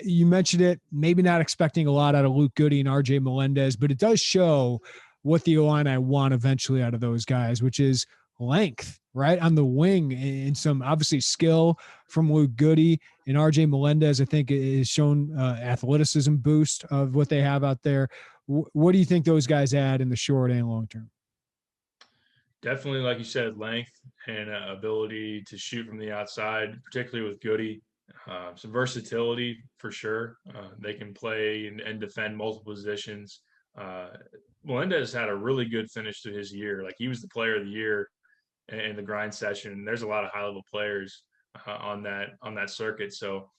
You mentioned it, maybe not expecting a lot out of Luke Goody and RJ Melendez, but it does show what the Illini want eventually out of those guys, which is length, right, on the wing, and some obviously skill from Luke Goody. And RJ Melendez, I think, is shown athleticism boost of what they have out there. What do you think those guys add in the short and long term? Definitely, like you said, length and ability to shoot from the outside, particularly with Goody. Some versatility for sure. They can play and defend multiple positions. Melendez had a really good finish to his year. Like, he was the player of the year in the grind session. There's a lot of high level players on that circuit. So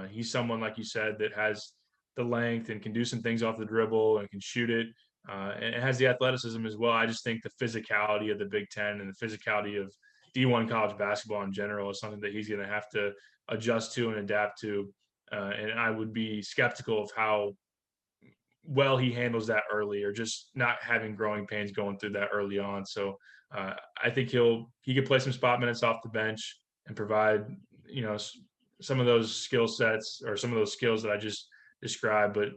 he's someone, like you said, that has the length and can do some things off the dribble and can shoot it. And it has the athleticism as well. I just think the physicality of the Big Ten and the physicality of D1 college basketball in general is something that he's going to have to adjust to and adapt to. And I would be skeptical of how well he handles that early, or just not having growing pains going through that early on. So I think he could play some spot minutes off the bench and provide, you know, some of those skill sets or some of those skills that I just described. But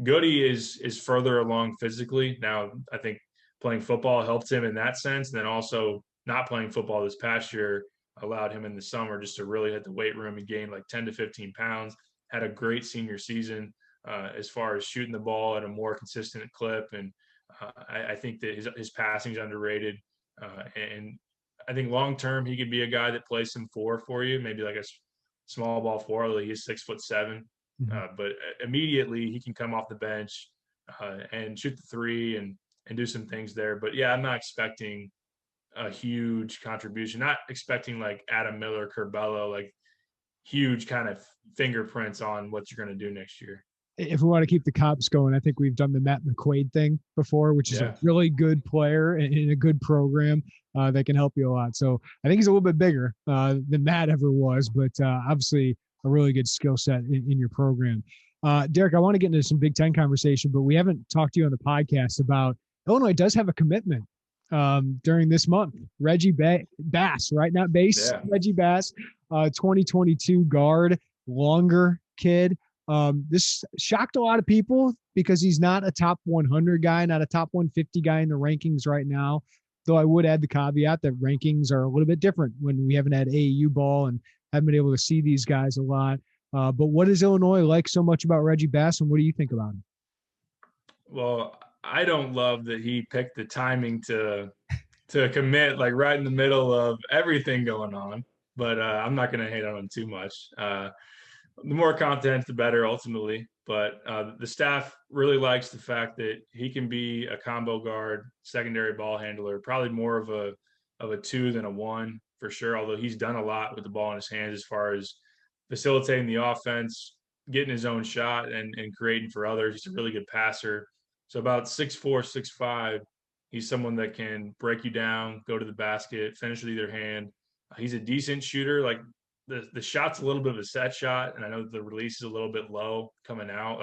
Goody is further along physically. Now, I think playing football helped him in that sense. And then also not playing football this past year allowed him in the summer just to really hit the weight room and gain like 10 to 15 pounds. Had a great senior season as far as shooting the ball at a more consistent clip. And I think that his passing is underrated. And I think long-term, he could be a guy that plays some 4 for you, maybe like a small ball 4, although he's 6'7". But immediately he can come off the bench and shoot the 3 and do some things there. But yeah, I'm not expecting a huge contribution, not expecting like Adam Miller, Curbelo, like huge kind of fingerprints on what you're going to do next year. If we want to keep the cops going, I think we've done the Matt McQuaid thing before, which is a really good player in a good program that can help you a lot. So I think he's a little bit bigger than Matt ever was, but obviously a really good skill set in your program. Derek, I want to get into some Big Ten conversation, but we haven't talked to you on the podcast about Illinois does have a commitment during this month. Reggie Bass, right? Not Bass, yeah. Reggie Bass, 2022 guard, longer kid. This shocked a lot of people because he's not a top 100 guy, not a top 150 guy in the rankings right now. Though I would add the caveat that rankings are a little bit different when we haven't had AAU ball and Haven't been able to see these guys a lot. But what does Illinois like so much about Reggie Bass, and what do you think about him? Well, I don't love that he picked the timing to commit like right in the middle of everything going on, but I'm not going to hate on him too much. The more content, the better ultimately. But the staff really likes the fact that he can be a combo guard, secondary ball handler, probably more of a two than a one for sure. Although he's done a lot with the ball in his hands as far as facilitating the offense, getting his own shot, and creating for others. He's a really good passer. So about 6'4", 6'5", he's someone that can break you down, go to the basket, finish with either hand. He's a decent shooter. Like the shot's a little bit of a set shot, and I know the release is a little bit low coming out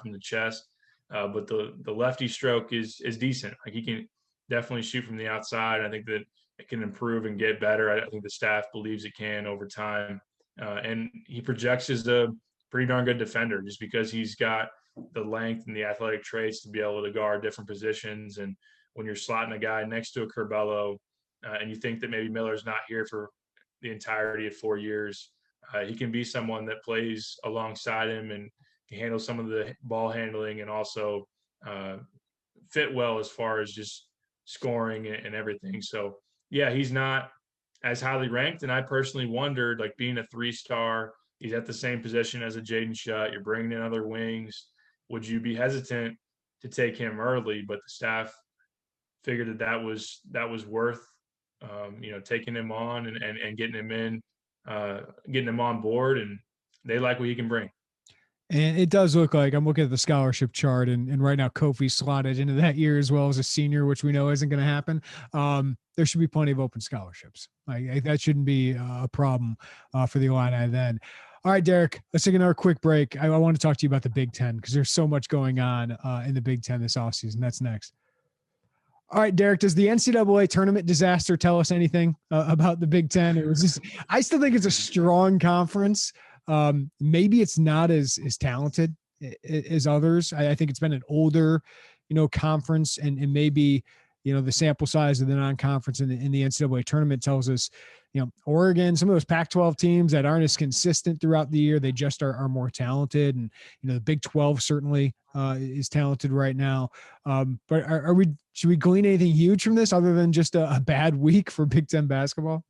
from the chest. But the lefty stroke is decent. Like he can definitely shoot from the outside. I think that it can improve and get better. I think the staff believes it can over time. And he projects as a pretty darn good defender just because he's got the length and the athletic traits to be able to guard different positions. And when you're slotting a guy next to a Curbelo, and you think that maybe Miller's not here for the entirety of 4 years, he can be someone that plays alongside him and can handle some of the ball handling and also fit well as far as just scoring and everything. So yeah, he's not as highly ranked. And I personally wondered, like being a 3-star, he's at the same position as a Jaden Shutt. You're bringing in other wings. Would you be hesitant to take him early? But the staff figured that was worth taking him on and getting him in, getting him on board, and they like what he can bring. And it does look like I'm looking at the scholarship chart, and right now Kofi's slotted into that year as well as a senior, which we know isn't going to happen. There should be plenty of open scholarships. That shouldn't be a problem for the Illini then. All right, Derek, let's take another quick break. I want to talk to you about the Big Ten because there's so much going on in the Big Ten this offseason. That's next. All right, Derek, does the NCAA tournament disaster tell us anything about the Big Ten? It was just, I still think it's a strong conference. Maybe it's not as talented as others. I think it's been an older, conference, and maybe, the sample size of the non-conference in the NCAA tournament tells us, Oregon, some of those Pac-12 teams that aren't as consistent throughout the year, they just are more talented. And, the Big 12 certainly is talented right now. But should we glean anything huge from this other than just a bad week for Big Ten basketball?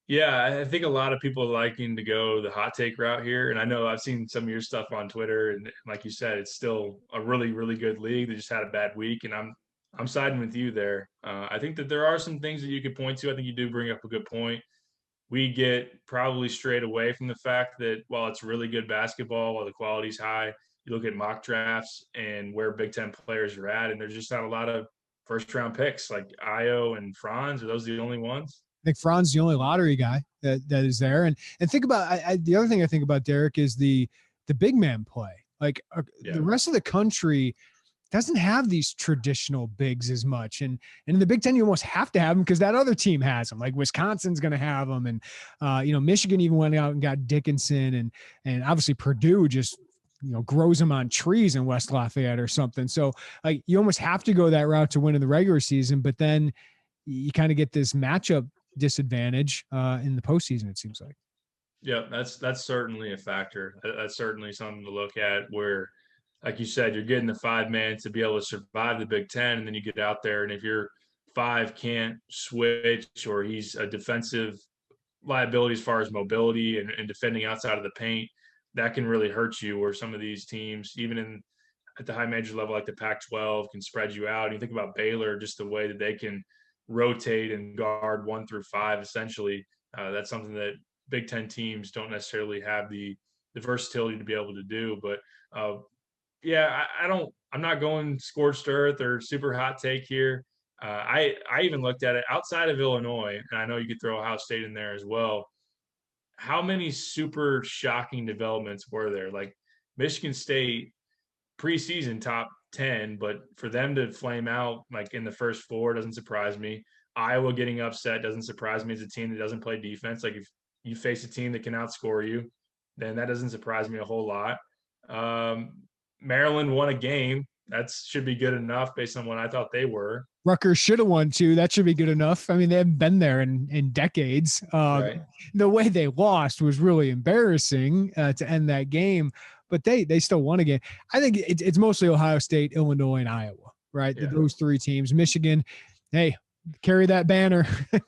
Yeah, I think a lot of people are liking to go the hot take route here. And I know I've seen some of your stuff on Twitter, and like you said, it's still a really, really good league. They just had a bad week, and I'm siding with you there. I think that there are some things that you could point to. I think you do bring up a good point. We get probably strayed away from the fact that while it's really good basketball, while the quality's high, you look at mock drafts and where Big Ten players are at, and there's just not a lot of first-round picks like Io and Franz. Are those the only ones? I think Franz is the only lottery guy that is there. And think about the other thing I think about, Derek, is the big man play. Like the rest of the country doesn't have these traditional bigs as much. And in the Big Ten, you almost have to have them because that other team has them. Like Wisconsin's going to have them. And, Michigan even went out and got Dickinson, and obviously Purdue just, grows them on trees in West Lafayette or something. So like you almost have to go that route to win in the regular season, but then you kind of get this matchup disadvantage in the postseason, it seems like. Yeah, that's certainly a factor. That's certainly something to look at where, like you said, you're getting the 5-man to be able to survive the Big Ten, and then you get out there, and if your 5 can't switch or he's a defensive liability as far as mobility and defending outside of the paint, that can really hurt you. Or some of these teams, even at the high major level, like the Pac-12, can spread you out. And you think about Baylor, just the way that they can rotate and guard 1 through 5, essentially. That's something that Big Ten teams don't necessarily have the versatility to be able to do. But I'm not going scorched earth or super hot take here. I even looked at it outside of Illinois, and I know you could throw Ohio State in there as well. How many super shocking developments were there? Like Michigan State preseason top 10, but for them to flame out like in the first 4 doesn't surprise me. Iowa getting upset doesn't surprise me as a team that doesn't play defense. Like if you face a team that can outscore you, then that doesn't surprise me a whole lot. Maryland won a game that should be good enough based on what I thought they were. Rutgers should have won too. That should be good enough. I mean, they haven't been there in decades. Right. The way they lost was really embarrassing to end that game, but they still won again. I think it's mostly Ohio State, Illinois, and Iowa, right? Yeah. Those three teams. Michigan, hey, carry that banner,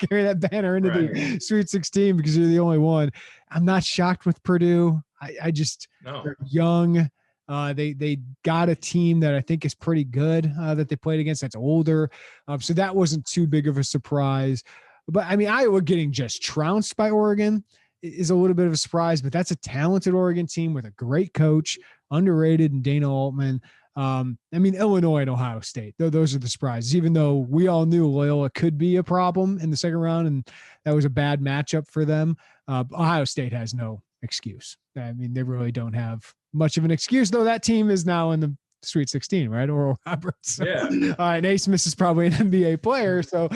carry that banner into the Sweet 16 because you're the only one. I'm not shocked with Purdue. I just they're young. They got a team that I think is pretty good that they played against that's older. So that wasn't too big of a surprise. But I mean, Iowa getting just trounced by Oregon is a little bit of a surprise, but that's a talented Oregon team with a great coach, underrated, and Dana Altman. I mean, Illinois and Ohio State, those are the surprises, even though we all knew Loyola could be a problem in the second round, and that was a bad matchup for them. Ohio State has no excuse. I mean, they really don't have much of an excuse, though that team is now in the Sweet 16, right? Oral Roberts. So, yeah. And Naismith is probably an NBA player. So,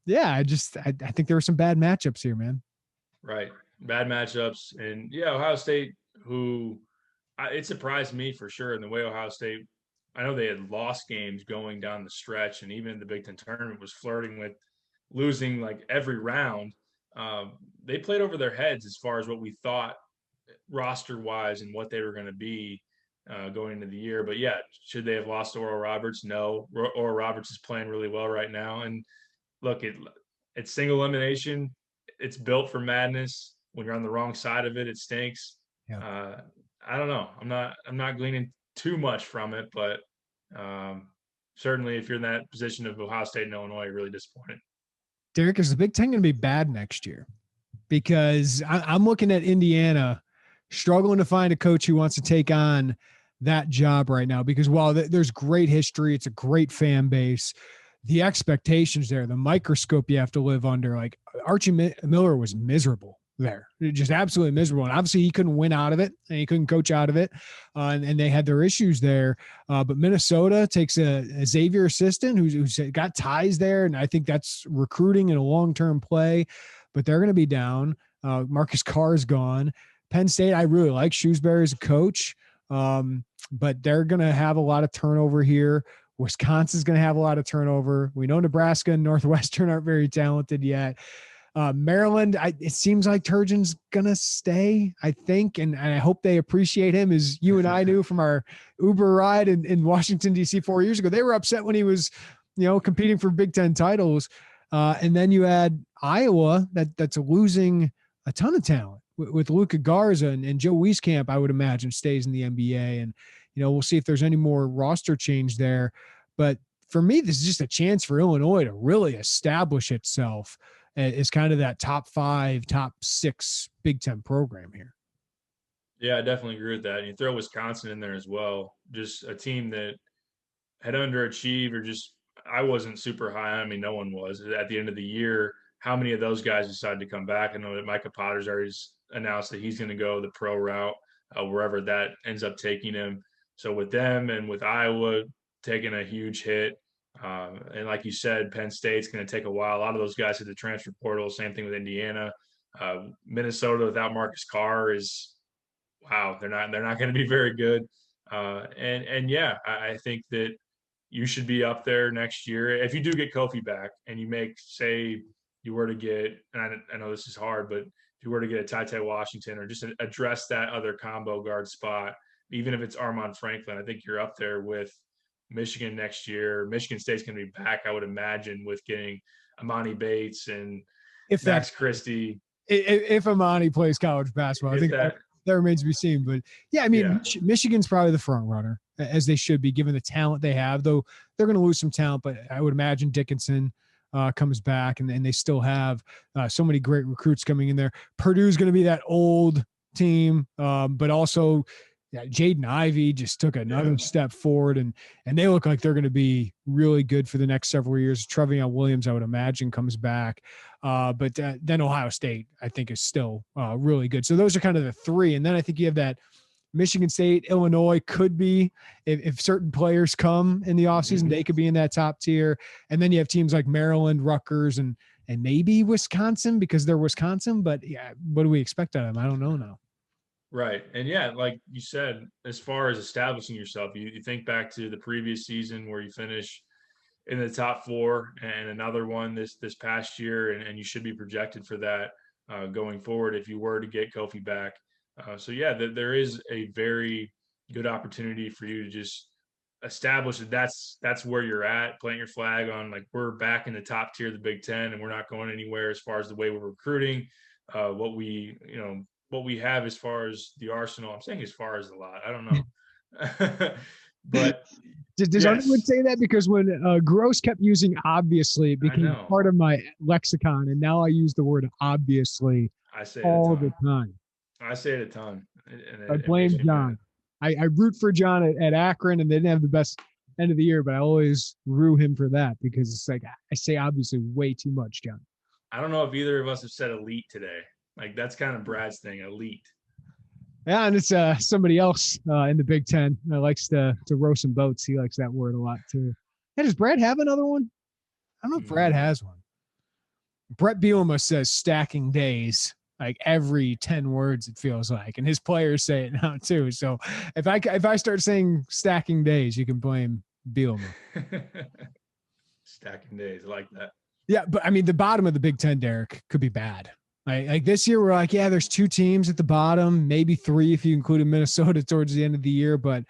yeah, I think there were some bad matchups here, man. Right. Bad matchups. And yeah, Ohio State, it surprised me for sure in the way Ohio State, I know they had lost games going down the stretch, and even the Big Ten tournament was flirting with losing like every round. They played over their heads as far as what we thought roster-wise and what they were going to be going into the year. But yeah, should they have lost to Oral Roberts? No. Oral Roberts is playing really well right now. And look, it's single elimination. It's built for madness. When you're on the wrong side of it, it stinks. Yeah. I don't know. I'm not gleaning too much from it, but certainly if you're in that position of Ohio State and Illinois, you're really disappointed. Derek, is the Big Ten going to be bad next year? Because I'm looking at Indiana struggling to find a coach who wants to take on that job right now, because while there's great history, it's a great fan base, the expectations there, the microscope you have to live under, like Archie Miller was miserable there, just absolutely miserable. And obviously he couldn't win out of it and he couldn't coach out of it. And they had their issues there. But Minnesota takes a Xavier assistant who's got ties there. And I think that's recruiting and a long-term play, but they're going to be down. Marcus Carr is gone. Penn State, I really like Shrewsbury as a coach, but they're going to have a lot of turnover here. Wisconsin's going to have a lot of turnover. We know Nebraska and Northwestern aren't very talented yet. Maryland, it seems like Turgeon's going to stay, I think, and I hope they appreciate him, as you and I knew from our Uber ride in Washington, D.C. 4 years ago. They were upset when he was, competing for Big Ten titles. And then you add Iowa that's losing a ton of talent with Luka Garza and Joe Wieskamp, I would imagine, stays in the NBA. And, we'll see if there's any more roster change there. But for me, this is just a chance for Illinois to really establish itself as kind of that top 5, top 6 Big Ten program here. Yeah, I definitely agree with that. And you throw Wisconsin in there as well. Just a team that had underachieved, or just I wasn't super high. I mean, no one was. At the end of the year, how many of those guys decided to come back? I know that Micah Potter's already announced that he's going to go the pro route, wherever that ends up taking him. So with them and with Iowa taking a huge hit, and like you said, Penn State's going to take a while. A lot of those guys hit the transfer portal. Same thing with Indiana. Minnesota without Marcus Carr is, wow, they're not going to be very good. And yeah, I think that you should be up there next year. If you do get Kofi back and you make, say, you were to get, and I know this is hard, but if you were to get a Ty Washington or just address that other combo guard spot, even if it's Armand Franklin, I think you're up there with Michigan next year. Michigan State's going to be back, I would imagine, with getting Amani Bates and Max Christie. If Amani plays college basketball, I think that remains to be seen. But yeah, I mean, Michigan's probably the front runner, as they should be, given the talent they have, though they're going to lose some talent. But I would imagine Dickinson comes back, and they still have so many great recruits coming in there. Purdue's going to be that old team, but also Jaden Ivey just took another step forward, and they look like they're going to be really good for the next several years. Trevion Williams, I would imagine, comes back. But then Ohio State, I think, is still really good. So those are kind of the three. And then I think you have that Michigan State, Illinois could be, if certain players come in the offseason, they could be in that top tier. And then you have teams like Maryland, Rutgers, and maybe Wisconsin, because they're Wisconsin. But yeah, what do we expect out of them? I don't know now. Right. And yeah, like you said, as far as establishing yourself, you think back to the previous season where you finish in the top four and another one this past year, and you should be projected for that going forward if you were to get Kofi back. So yeah, there is a very good opportunity for you to just establish that that's where you're at, plant your flag on like we're back in the top tier of the Big Ten, and we're not going anywhere as far as the way we're recruiting, what we what we have as far as the arsenal. I'm saying as far as a lot. I don't know, but Does Underwood yes, say that? Because when Gross kept using obviously, it I became know. part of my lexicon, and now I use the word obviously I say it a all the ton. time. I say it a ton, and I it makes blame me mad. John. I root for John at Akron, and they didn't have the best end of the year, but I always rue him for that because it's like I say obviously way too much, John. I don't know if either of us have said elite today. Like that's kind of Brad's thing, elite. Yeah, and it's somebody else in the Big Ten that likes to row some boats. He likes that word a lot too. Hey, does Brad have another one? I don't know if Brad Mm, has one. Brett Bielema says stacking days like every 10 words, it feels like, and his players say it now too. So if I start saying stacking days, you can blame Bielema. stacking days, I like that. Yeah, but I mean, the bottom of the Big Ten, Derek, could be bad. Like this year, we're like, yeah, there's two teams at the bottom, maybe three if you include Minnesota towards the end of the year. But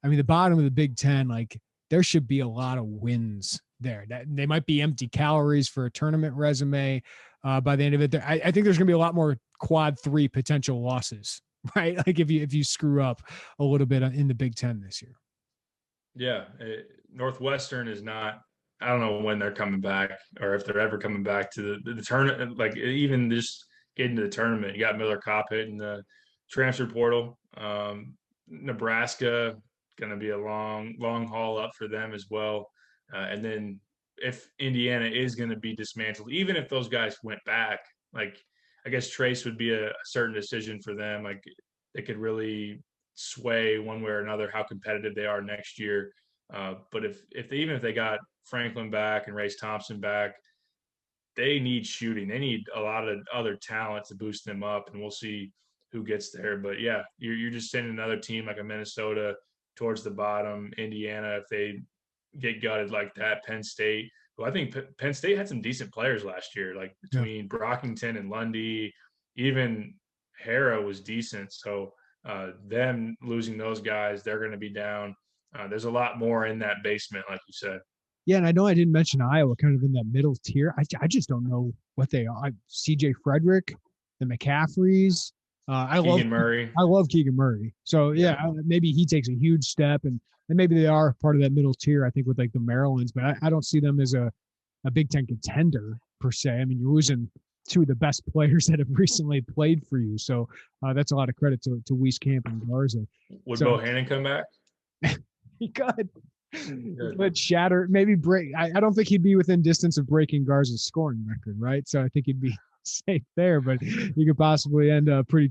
I mean, the bottom of the Big Ten, like there should be a lot of wins there. That they might be empty calories for a tournament resume by the end of it. I think there's going to be a lot more quad three potential losses, right? Like if you screw up a little bit in the Big Ten this year. Yeah, Northwestern is not. I don't know when they're coming back or if they're ever coming back to the tournament. Like even just getting to the tournament, you got Miller Kopp in the transfer portal. Nebraska going to be a long haul up for them as well. And then if Indiana is going to be dismantled, even if those guys went back, like I guess Trace would be a certain decision for them. Like they could really sway one way or another how competitive they are next year. But if they, even if they got Franklin back and Race Thompson back, they need shooting. They need a lot of other talent to boost them up, and we'll see who gets there. But yeah, you're just sending another team like a Minnesota towards the bottom. Indiana, if they get gutted like that, Penn State. Well, I think Penn State had some decent players last year, like Yeah. between Brockington and Lundy, even Hara was decent. So them losing those guys, they're going to be down. There's a lot more in that basement, like you said. Yeah, and I know I didn't mention Iowa kind of in that middle tier. I just don't know what they are. CJ Frederick, the McCaffreys. Keegan Murray. I love Keegan Murray. So yeah, Yeah. maybe he takes a huge step, and maybe they are part of that middle tier. I think with like the Marylands, but I don't see them as a Big Ten contender per se. I mean, you're losing two of the best players that have recently played for you, so that's a lot of credit to Wieskamp and Garza. Would So Bohannon come back? he could. Good. But shatter, maybe break. I don't think he'd be within distance of breaking Garza's scoring record, right? So I think he'd be safe there, but you could possibly end up pretty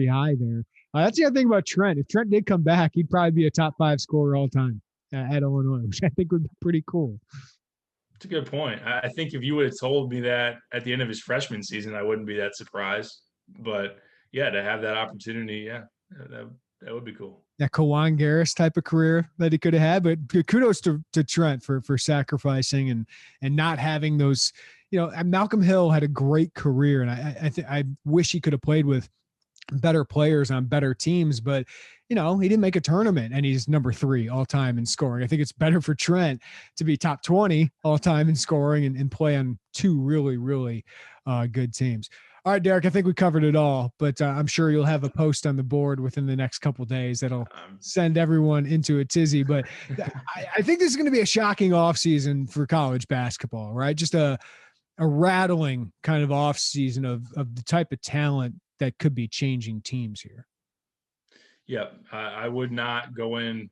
high there. That's the other thing about Trent. If Trent did come back, he'd probably be a top 5 scorer all time at Illinois, which I think would be pretty cool. It's a good point. I think if you would have told me that at the end of his freshman season, I wouldn't be that surprised. But yeah, to have that opportunity, yeah, that would be cool. That Kawan Garris type of career that he could have had, but kudos to Trent for sacrificing and not having those. You know, Malcolm Hill had a great career, and I wish he could have played with better players on better teams, but you know, he didn't make a tournament and he's number 3 all time in scoring. I think it's better for Trent to be top 20 all time in scoring and play on 2 really good teams. All right, Derek, I think we covered it all, but I'm sure you'll have a post on the board within the next couple of days that'll send everyone into a tizzy. But I think this is going to be a shocking offseason for college basketball, right? Just a rattling kind of offseason of the type of talent that could be changing teams here. Yeah, I would not go in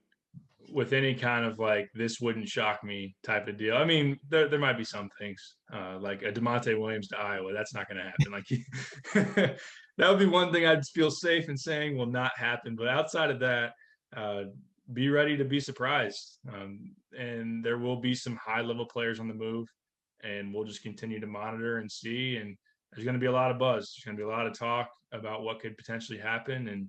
with any kind of like this wouldn't shock me type of deal. I mean, there might be some things like a DeMonte Williams to Iowa. That's not going to happen. Like that would be one thing I'd feel safe in saying will not happen. But outside of that, be ready to be surprised. And there will be some high level players on the move, and we'll just continue to monitor and see. And there's going to be a lot of buzz. There's going to be a lot of talk about what could potentially happen. And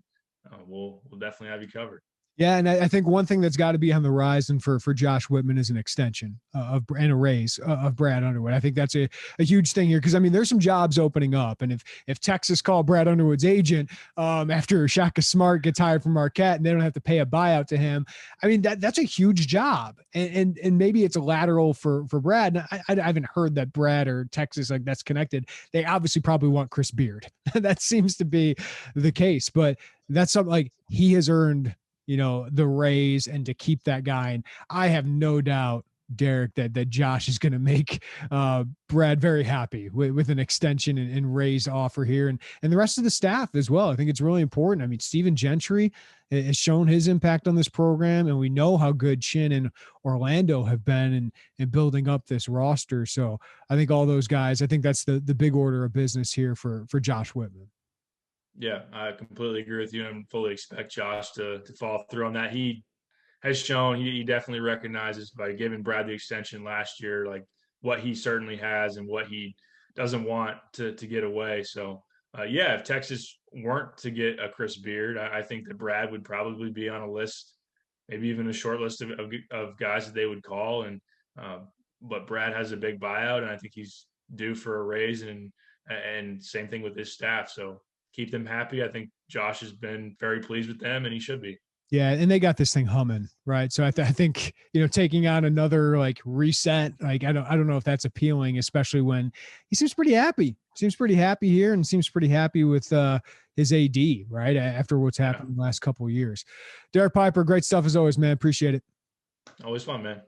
we'll definitely have you covered. Yeah, and I think one thing that's got to be on the horizon for Josh Whitman is an extension and a raise of Brad Underwood. I think that's a huge thing here because, I mean, there's some jobs opening up. And if Texas called Brad Underwood's agent after Shaka Smart gets hired from Marquette and they don't have to pay a buyout to him, I mean, that's a huge job. And maybe it's a lateral for Brad. I haven't heard that Brad or Texas, like, that's connected. They obviously probably want Chris Beard. That seems to be the case. But that's something like he has earned – the raise and to keep that guy. And I have no doubt, Derek, that Josh is going to make Brad very happy with an extension and raise offer here and the rest of the staff as well. I think it's really important. I mean, Stephen Gentry has shown his impact on this program, and we know how good Chin and Orlando have been in building up this roster. So I think all those guys, I think that's the big order of business here for Josh Whitman. Yeah, I completely agree with you and fully expect Josh to follow through on that. He has shown he definitely recognizes by giving Brad the extension last year, like what he certainly has and what he doesn't want to get away. So, if Texas weren't to get a Chris Beard, I think that Brad would probably be on a list, maybe even a short list of guys that they would call. And but Brad has a big buyout, and I think he's due for a raise, and same thing with his staff. So keep them happy. I think Josh has been very pleased with them, and he should be. Yeah, and they got this thing humming, right? So I think taking on another like reset, like I don't know if that's appealing, especially when he seems pretty happy. Seems pretty happy here, and seems pretty happy with his AD, right? After what's happened in the last couple of years. Derek Piper, great stuff as always, man. Appreciate it. Always fun, man.